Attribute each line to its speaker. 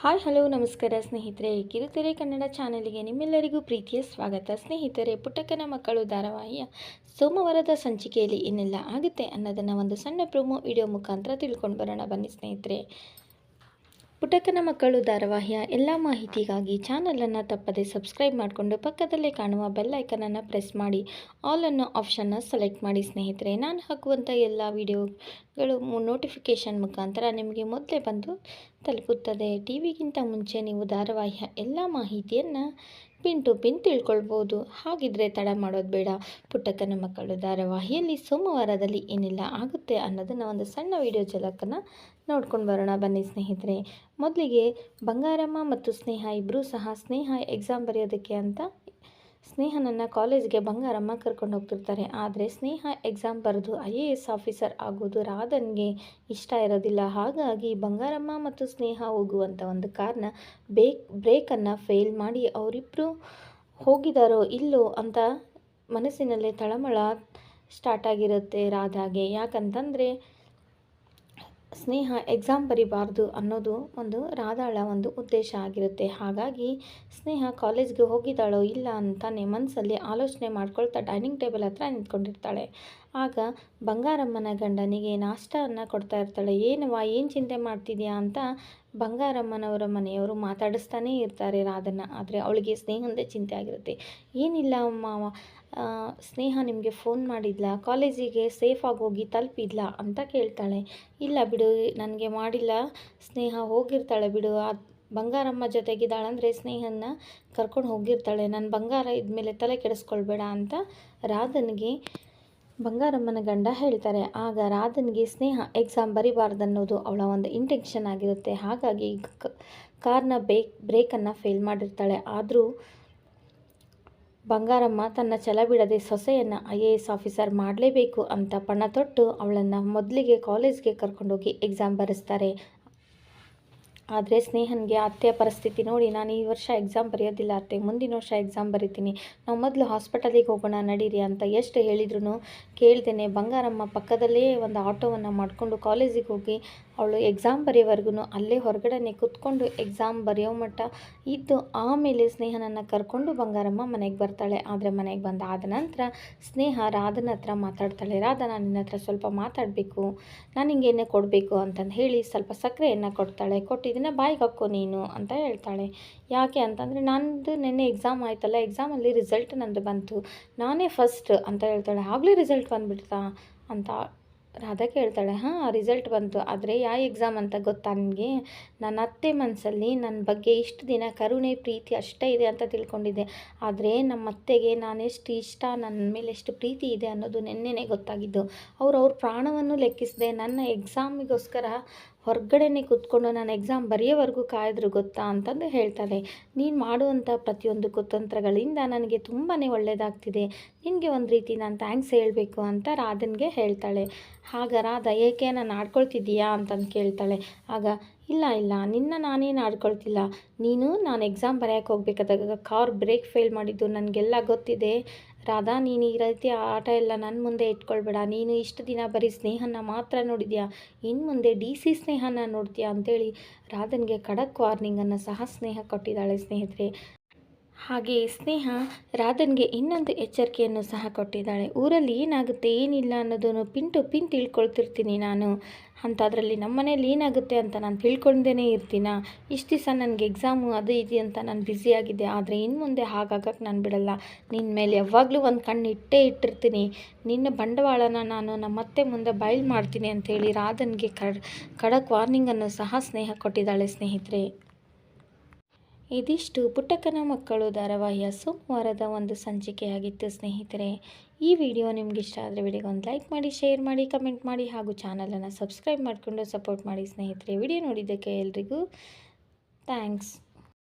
Speaker 1: Hi hello ನಮಸ್ಕಾರ ಸ್ನೇಹಿತರೆ, ಕಿರುತೆರೆ ಕನ್ನಡ ಚಾನಲ್ಗೆ ನಿಮ್ಮೆಲ್ಲರಿಗೂ ಪ್ರೀತಿಯ ಸ್ವಾಗತ. ಸ್ನೇಹಿತರೆ, ಪುಟ್ಟಕ್ಕನ ಮಕ್ಕಳು ಧಾರಾವಾಹಿಯ ಸೋಮವಾರದ ಸಂಚಿಕೆಯಲ್ಲಿ ಏನೆಲ್ಲ ಆಗುತ್ತೆ ಅನ್ನೋದನ್ನು ಒಂದು ಸಣ್ಣ ಪ್ರೊಮೋ ವಿಡಿಯೋ ಮುಖಾಂತರ ತಿಳ್ಕೊಂಡು ಬರೋಣ ಬನ್ನಿ ಸ್ನೇಹಿತರೆ. ಪುಟ್ಟಕ್ಕನ ಮಕ್ಕಳು ಧಾರಾವಾಹಿಯ ಎಲ್ಲ ಮಾಹಿತಿಗಾಗಿ ಚಾನಲನ್ನು ತಪ್ಪದೆ ಸಬ್ಸ್ಕ್ರೈಬ್ ಮಾಡಿಕೊಂಡು ಪಕ್ಕದಲ್ಲೇ ಕಾಣುವ ಬೆಲ್ ಐಕನನ್ನು ಪ್ರೆಸ್ ಮಾಡಿ ಆಲ್ ಅನ್ನೋ ಆಪ್ಷನ್ನ ಸೆಲೆಕ್ಟ್ ಮಾಡಿ ಸ್ನೇಹಿತರೆ. ನಾನು ಹಾಕುವಂಥ ಎಲ್ಲ ವಿಡಿಯೋಗಳು ನೋಟಿಫಿಕೇಷನ್ ಮುಖಾಂತರ ನಿಮಗೆ ಮೊದಲೇ ಬಂದು ತಲುಪುತ್ತದೆ. ಟಿವಿಗಿಂತ ಮುಂಚೆ ನೀವು ಧಾರಾವಾಹಿಯ ಎಲ್ಲ ಮಾಹಿತಿಯನ್ನು ಪಿನ್ ಟು ಪಿನ್ ತಿಳ್ಕೊಳ್ಬೋದು. ಹಾಗಿದ್ರೆ ತಡ ಮಾಡೋದು ಬೇಡ. ಪುಟ್ಟಕ್ಕನ ಮಕ್ಕಳು ಧಾರಾವಾಹಿಯಲ್ಲಿ ಸೋಮವಾರದಲ್ಲಿ ಏನೆಲ್ಲ ಆಗುತ್ತೆ ಅನ್ನೋದನ್ನು ಒಂದು ಸಣ್ಣ ವಿಡಿಯೋ ಝಲಕನ್ನು ನೋಡ್ಕೊಂಡು ಬರೋಣ ಬನ್ನಿ ಸ್ನೇಹಿತರೆ. ಮೊದಲಿಗೆ ಬಂಗಾರಮ್ಮ ಮತ್ತು ಸ್ನೇಹ ಇಬ್ಬರೂ ಸಹ ಸ್ನೇಹ ಎಕ್ಸಾಮ್ ಬರೆಯೋದಕ್ಕೆ ಅಂತ ಸ್ನೇಹನನ್ನು ಕಾಲೇಜ್ಗೆ ಬಂಗಾರಮ್ಮ ಕರ್ಕೊಂಡು ಹೋಗ್ತಿರ್ತಾರೆ. ಆದರೆ ಸ್ನೇಹ ಎಕ್ಸಾಮ್ ಬರೆದು IAS ಆಫೀಸರ್ ಆಗೋದು ರಾಧನ್ಗೆ ಇಷ್ಟ ಇರೋದಿಲ್ಲ. ಹಾಗಾಗಿ ಬಂಗಾರಮ್ಮ ಮತ್ತು ಸ್ನೇಹ ಹೋಗುವಂಥ ಒಂದು ಕಾರ್ನ ಬ್ರೇಕನ್ನು ಫೇಲ್ ಮಾಡಿ ಅವರಿಬ್ಬರು ಹೋಗಿದಾರೋ ಇಲ್ಲೋ ಅಂತ ಮನಸ್ಸಿನಲ್ಲೇ ತಳಮಳ ಸ್ಟಾರ್ಟ್ ಆಗಿರುತ್ತೆ ರಾಧಾಗೆ. ಯಾಕಂತಂದರೆ ಸ್ನೇಹ ಎಕ್ಸಾಮ್ ಬರಿಬಾರ್ದು ಅನ್ನೋದು ಒಂದು ರಾಧಾಳ ಒಂದು ಉದ್ದೇಶ ಆಗಿರುತ್ತೆ. ಹಾಗಾಗಿ ಸ್ನೇಹ ಕಾಲೇಜ್ಗೆ ಹೋಗಿದ್ದಾಳೋ ಇಲ್ಲ ಅಂತಾನೆ ಮನಸ್ಸಲ್ಲಿ ಆಲೋಚನೆ ಮಾಡ್ಕೊಳ್ತಾ ಡೈನಿಂಗ್ ಟೇಬಲ್ ಹತ್ರ ನಿಂತ್ಕೊಂಡಿರ್ತಾಳೆ. ಆಗ ಬಂಗಾರಮ್ಮನ ಗಂಡನಿಗೆ ನಾಷ್ಟವನ್ನು ಕೊಡ್ತಾ ಇರ್ತಾಳೆ. ಏನವ್ವ, ಏನು ಚಿಂತೆ ಮಾಡ್ತಿದ್ಯಾ ಅಂತ ಬಂಗಾರಮ್ಮನವರ ಮನೆಯವರು ಮಾತಾಡಿಸ್ತಾನೇ ಇರ್ತಾರೆ ರಾಧನ್ನ. ಆದರೆ ಅವಳಿಗೆ ಸ್ನೇಹಂದೇ ಚಿಂತೆ ಆಗಿರುತ್ತೆ. ಏನಿಲ್ಲ ಮಾವ, ಸ್ನೇಹ ನಿಮಗೆ ಫೋನ್ ಮಾಡಿದ್ಲಾ, ಕಾಲೇಜಿಗೆ ಸೇಫಾಗಿ ಹೋಗಿ ತಲುಪಿದ್ಲಾ ಅಂತ ಕೇಳ್ತಾಳೆ. ಇಲ್ಲ ಬಿಡು, ನನಗೆ ಮಾಡಿಲ್ಲ, ಸ್ನೇಹ ಹೋಗಿರ್ತಾಳೆ ಬಿಡು, ಬಂಗಾರಮ್ಮ ಜೊತೆಗಿದ್ದಾಳಂದರೆ ಸ್ನೇಹನ ಕರ್ಕೊಂಡು ಹೋಗಿರ್ತಾಳೆ, ನನ್ನ ಬಂಗಾರ ಇದ್ಮೇಲೆ ತಲೆ ಕೆಡಿಸ್ಕೊಳ್ಬೇಡ ಅಂತ ರಾಧನ್ಗೆ ಬಂಗಾರಮ್ಮನ ಗಂಡ ಹೇಳ್ತಾರೆ. ಆಗ ರಾಧನ್ಗೆ ಸ್ನೇಹ ಎಕ್ಸಾಮ್ ಬರಿಬಾರ್ದನ್ನೋದು ಅವಳ ಒಂದು ಇಂಟೆನ್ಷನ್ ಆಗಿರುತ್ತೆ. ಹಾಗಾಗಿ ಕಾರ್ನ ಬ್ರೇಕನ್ನು ಫೇಲ್ ಮಾಡಿರ್ತಾಳೆ. ಆದರೂ ಬಂಗಾರಮ್ಮ ತನ್ನ ಛಲ ಬಿಡದೆ ಸೊಸೆಯನ್ನು IAS ಆಫೀಸರ್ ಮಾಡಲೇಬೇಕು ಅಂತ ಪಣ ತೊಟ್ಟು ಅವಳನ್ನು ಮೊದಲಿಗೆ ಕಾಲೇಜ್ಗೆ ಕರ್ಕೊಂಡೋಗಿ ಎಕ್ಸಾಮ್ ಬರೆಸ್ತಾರೆ. ಆದರೆ ಸ್ನೇಹನ್ಗೆ ಅತ್ತೆಯ ಪರಿಸ್ಥಿತಿ ನೋಡಿ, ನಾನು ಈ ವರ್ಷ ಎಕ್ಸಾಮ್ ಬರೆಯೋದಿಲ್ಲ ಅತ್ತೆ, ಮುಂದಿನ ವರ್ಷ ಎಕ್ಸಾಮ್ ಬರಿತೀನಿ, ನಾವು ಮೊದಲು ಹಾಸ್ಪಿಟಲಿಗೆ ಹೋಗೋಣ ನಡೀರಿ ಅಂತ ಎಷ್ಟು ಹೇಳಿದ್ರು ಕೇಳ್ದೇನೆ ಬಂಗಾರಮ್ಮ ಪಕ್ಕದಲ್ಲೇ ಒಂದು ಆಟೋವನ್ನು ಮಾಡಿಕೊಂಡು ಕಾಲೇಜಿಗೆ ಹೋಗಿ ಅವಳು ಎಕ್ಸಾಮ್ ಬರೆಯೋವರೆಗೂ ಅಲ್ಲೇ ಹೊರಗಡೆನೆ ಕೂತ್ಕೊಂಡು ಎಕ್ಸಾಮ್ ಬರೆಯೋ ಮಟ್ಟ ಇದ್ದು ಆಮೇಲೆ ಸ್ನೇಹನನ್ನು ಕರ್ಕೊಂಡು ಬಂಗಾರಮ್ಮ ಮನೆಗೆ ಬರ್ತಾಳೆ. ಆದರೆ ಮನೆಗೆ ಬಂದಾದ ನಂತರ ಸ್ನೇಹ ರಾಧನ ಹತ್ರ ಮಾತಾಡ್ತಾಳೆ. ರಾಧ, ನಾನು ನಿನ್ನ ಹತ್ರ ಸ್ವಲ್ಪ ಮಾತಾಡಬೇಕು, ನಾನು ಹಿಂಗೆ ಎಣ್ಣೆ ಕೊಡಬೇಕು ಅಂತಂದು ಹೇಳಿ ಸ್ವಲ್ಪ ಸಕ್ಕರೆಯನ್ನು ಕೊಡ್ತಾಳೆ. ಕೊಟ್ಟಿದ್ದನ್ನ ಬಾಯಿಗೆ ಹಾಕೋ ನೀನು ಅಂತ ಹೇಳ್ತಾಳೆ. ಯಾಕೆ ಅಂತಂದರೆ ನಂದು ನೆನ್ನೆ ಎಕ್ಸಾಮ್ ಆಯ್ತಲ್ಲ, ಎಕ್ಸಾಮಲ್ಲಿ ರಿಸಲ್ಟ್ ನಂದು ಬಂತು, ನಾನೇ ಫಸ್ಟ್ ಅಂತ ಹೇಳ್ತಾಳೆ. ಆಗಲೇ ರಿಸಲ್ಟ್ ಬಂದುಬಿಡ್ತಾ ಅಂತ ರಾಧಾ ಕೇಳ್ತಾಳೆ. ಹಾಂ, ರಿಸಲ್ಟ್ ಬಂತು, ಆದರೆ ಯಾವ ಎಕ್ಸಾಮ್ ಅಂತ ಗೊತ್ತಾ ನಿನಗೆ? ನನ್ನ ಅತ್ತೆ ಮನಸ್ಸಲ್ಲಿ ನನ್ನ ಬಗ್ಗೆ ಇಷ್ಟು ದಿನ ಕರುಣೆ ಪ್ರೀತಿ ಅಷ್ಟೇ ಇದೆ ಅಂತ ತಿಳ್ಕೊಂಡಿದ್ದೆ. ಆದರೆ ನಮ್ಮ ಅತ್ತೆಗೆ ನಾನೆಷ್ಟು ಇಷ್ಟ, ನನ್ನ ಮೇಲೆ ಎಷ್ಟು ಪ್ರೀತಿ ಇದೆ ಅನ್ನೋದು ನೆನ್ನೆನೇ ಗೊತ್ತಾಗಿದ್ದು. ಅವ್ರ ಪ್ರಾಣವನ್ನು ಲೆಕ್ಕಿಸದೆ ನನ್ನ ಎಕ್ಸಾಮಿಗೋಸ್ಕರ ಹೊರಗಡೆನೇ ಕೂತ್ಕೊಂಡು ನಾನು ಎಕ್ಸಾಮ್ ಬರೆಯೋವರೆಗೂ ಕಾಯ್ದ್ರು ಗೊತ್ತಾ ಅಂತಂದು ಹೇಳ್ತಾರೆ. ನೀನು ಮಾಡುವಂಥ ಪ್ರತಿಯೊಂದು ಕುತಂತ್ರಗಳಿಂದ ನನಗೆ ತುಂಬಾ ಒಳ್ಳೆಯದಾಗ್ತಿದೆ, ನಿನಗೆ ಒಂದು ರೀತಿ ನಾನು ಥ್ಯಾಂಕ್ಸ್ ಹೇಳಬೇಕು ಅಂತ ರಾಧನ್ಗೆ ಹೇಳ್ತಾಳೆ. ಆಗ ರಾಧಾ, ಏಕೆ ನಾನು ಆಡ್ಕೊಳ್ತಿದ್ದೀಯಾ ಅಂತಂದು ಕೇಳ್ತಾಳೆ. ಆಗ ಇಲ್ಲ ನಿನ್ನ ನಾನೇನು ಆಡ್ಕೊಳ್ತಿಲ್ಲ, ನಾನು ಎಕ್ಸಾಮ್ ಬರೆಯೋಕ್ಕೆ ಹೋಗ್ಬೇಕಾದಾಗ ಕಾರ್ ಬ್ರೇಕ್ ಫೇಲ್ ಮಾಡಿದ್ದು ನನಗೆಲ್ಲ ಗೊತ್ತಿದೆ ರಾಧಾ, ನೀನು ಈ ರೀತಿ ಆಟ ಎಲ್ಲ ನನ್ನ ಮುಂದೆ ಇಟ್ಕೊಳ್ಬೇಡ, ನೀನು ಇಷ್ಟು ದಿನ ಬರೀ ಸ್ನೇಹನ ಮಾತ್ರ ನೋಡಿದ್ಯಾ, ಇನ್ನು ಮುಂದೆ DC ಸ್ನೇಹನ ನೋಡ್ತೀಯಾ ಅಂತೇಳಿ ರಾಧನ್ಗೆ ಖಡಕ್ ವಾರ್ನಿಂಗನ್ನು ಸಹ ಸ್ನೇಹ ಕೊಟ್ಟಿದ್ದಾಳೆ ಸ್ನೇಹಿತರೆ. ಹಾಗೆ ಸ್ನೇಹ ರಾಧನ್ಗೆ ಇನ್ನೊಂದು ಎಚ್ಚರಿಕೆಯನ್ನು ಸಹ ಕೊಟ್ಟಿದ್ದಾಳೆ. ಊರಲ್ಲಿ ಏನಾಗುತ್ತೆ ಏನಿಲ್ಲ ಅನ್ನೋದನ್ನು ಪಿನ್ ಟು ಪಿನ್ ತಿಳ್ಕೊಳ್ತಿರ್ತೀನಿ ನಾನು, ಅಂಥದ್ರಲ್ಲಿ ನಮ್ಮ ಮನೇಲಿ ಏನಾಗುತ್ತೆ ಅಂತ ನಾನು ತಿಳ್ಕೊಂಡೇ ಇರ್ತೀನ. ಇಷ್ಟು ದಿವಸ ನನಗೆ ಎಕ್ಸಾಮು ಅದು ಇದು ಅಂತ ನಾನು ಬ್ಯುಸಿಯಾಗಿದ್ದೆ, ಆದರೆ ಇನ್ನು ಮುಂದೆ ಹಾಗಾಗಕ್ಕೆ ನಾನು ಬಿಡಲ್ಲ, ನಿನ್ನ ಮೇಲೆ ಯಾವಾಗಲೂ ಒಂದು ಕಣ್ಣು ಇಟ್ಟಿರ್ತೀನಿ, ನಿನ್ನ ಬಂಡವಾಳನ ನಾನು ನಮ್ಮತ್ತೆ ಮುಂದೆ ಬಯಲು ಮಾಡ್ತೀನಿ ಅಂಥೇಳಿ ರಾಧನ್ಗೆ ಖಡಕ್ ವಾರ್ನಿಂಗನ್ನು ಸಹ ಸ್ನೇಹ ಕೊಟ್ಟಿದ್ದಾಳೆ ಸ್ನೇಹಿತರೆ. ಇದಿಷ್ಟು ಪುಟ್ಟಕ್ಕನ ಮಕ್ಕಳು ಧಾರಾವಾಹಿಯ ಸೋಮವಾರದ ಒಂದು ಸಂಚಿಕೆಯಾಗಿತ್ತು ಸ್ನೇಹಿತರೆ. ಈ ವಿಡಿಯೋ ನಿಮ್ಗೆ ಇಷ್ಟ ಆದರೆ ವಿಡಿಯೋಗೆ ಒಂದು ಲೈಕ್ ಮಾಡಿ, ಶೇರ್ ಮಾಡಿ, ಕಮೆಂಟ್ ಮಾಡಿ ಹಾಗೂ ಚಾನಲನ್ನು ಸಬ್ಸ್ಕ್ರೈಬ್ ಮಾಡಿಕೊಂಡು ಸಪೋರ್ಟ್ ಮಾಡಿ ಸ್ನೇಹಿತರೆ. ವಿಡಿಯೋ ನೋಡಿದ್ದಕ್ಕೆ ಎಲ್ರಿಗೂ ಥ್ಯಾಂಕ್ಸ್.